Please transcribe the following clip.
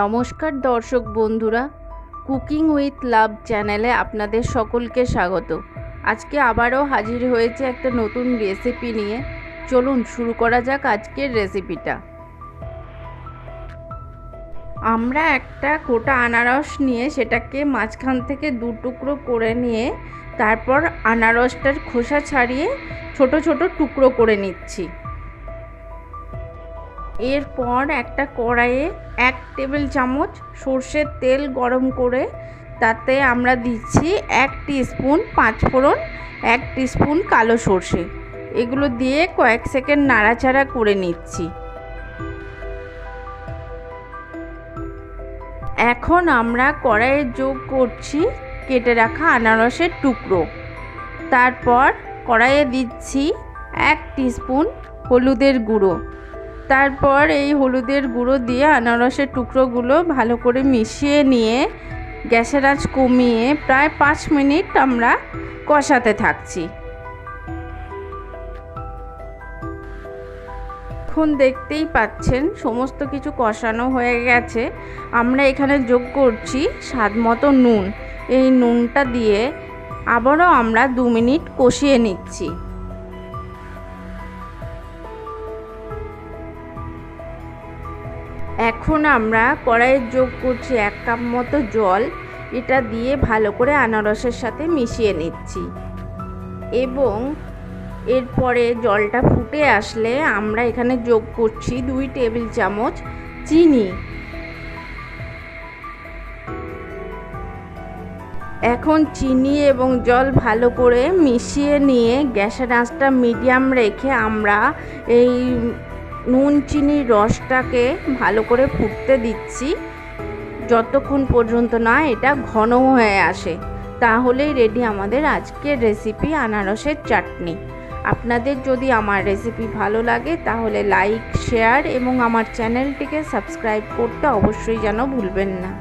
নমস্কার দর্শক বন্ধুরা, কুকিং উইথ লাভ চ্যানেলে আপনাদের সকলকে স্বাগত। আজকে আবারও হাজির হয়েছে একটা নতুন রেসিপি নিয়ে। চলুন শুরু করা যাক আজকের রেসিপিটা। আমরা একটা গোটা আনারস নিয়ে সেটাকে মাঝখান থেকে দু টুকরো করে নিয়ে তারপর আনারসটার খোসা ছাড়িয়ে ছোট ছোট টুকরো করে নিচ্ছি। এরপর একটা কড়াইয়ে 1 টেবিল চামচ সর্ষের তেল গরম করে তাতে আমরা দিচ্ছি 1 টিস্পুন পাঁচফোড়ন, 1 টিস্পুন কালো সর্ষে। এগুলো দিয়ে কয়েক সেকেন্ড নাড়াচাড়া করে নিচ্ছি। এখন আমরা কড়াইয়ে যোগ করছি কেটে রাখা আনারসের টুকরো। তারপর কড়াইয়ে দিচ্ছি 1 টিস্পুন হলুদের গুঁড়ো। তারপর এই হলুদের গুঁড়ো দিয়ে আনারসের টুকরোগুলো ভালো করে মিশিয়ে নিয়ে গ্যাসের আঁচ কমিয়ে প্রায় 5 মিনিট আমরা কষাতে থাকছি। এখন দেখতেই পাচ্ছেন সমস্ত কিছু কষানো হয়ে গেছে। আমরা এখানে যোগ করছি স্বাদ মতো নুন। এই নুনটা দিয়ে আবারও আমরা 2 মিনিট কষিয়ে নিচ্ছি। এখন আমরা কড়াইয়ে যোগ করছি 1 কাপ মতো জল। এটা দিয়ে ভালো করে আনারসের সাথে মিশিয়ে নিচ্ছি এবং এরপরে জলটা ফুটে আসলে আমরা এখানে যোগ করছি 2 টেবিল চামচ চিনি। এখন চিনি এবং জল ভালো করে মিশিয়ে নিয়ে গ্যাসের আঁচটা মিডিয়াম রেখে আমরা এই নুন চিনির রসটাকে ভালো করে ফুটতে দিচ্ছি যতক্ষণ পর্যন্ত না এটা ঘন হয়ে আসে। তাহলেই রেডি আমাদের আজকের রেসিপি আনারসের চাটনি। আপনাদের যদি আমার রেসিপি ভালো লাগে তাহলে লাইক, শেয়ার এবং আমার চ্যানেলটিকে সাবস্ক্রাইব করতে অবশ্যই যেন ভুলবেন না।